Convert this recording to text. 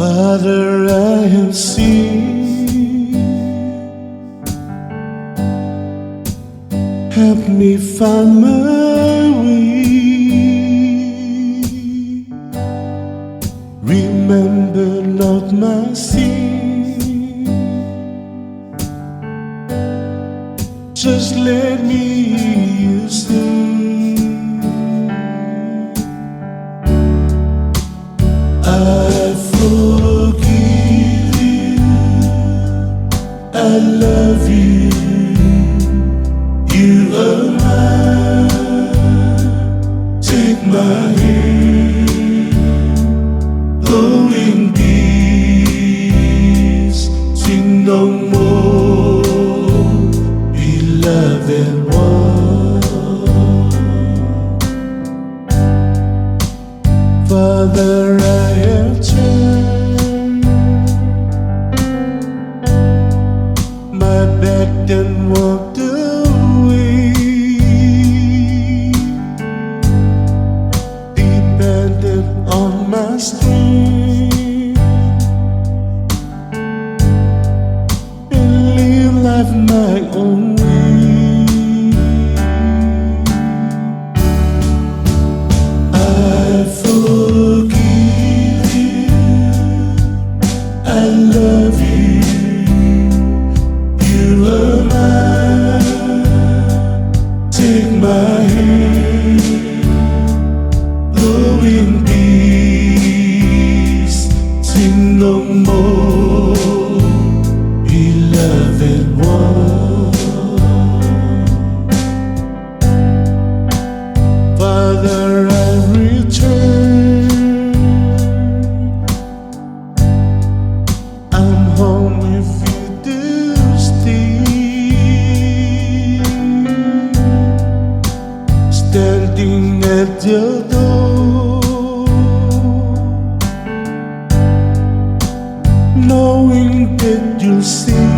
Father, I have seen. Help me find my way. Remember not my sin. Just let me use it. I forgive you, I love you, you are mine. Take my hand, go in peace, sin no more, beloved one. Father, I have turned my back and walked away, dependent on my strength, and live life my own way. I forgive you, I love you, you are mine. Take my hand, go in peace, sin no more, beloved one. Father, I return. I'm home if you do stay. Standing at your door, knowing that you'll see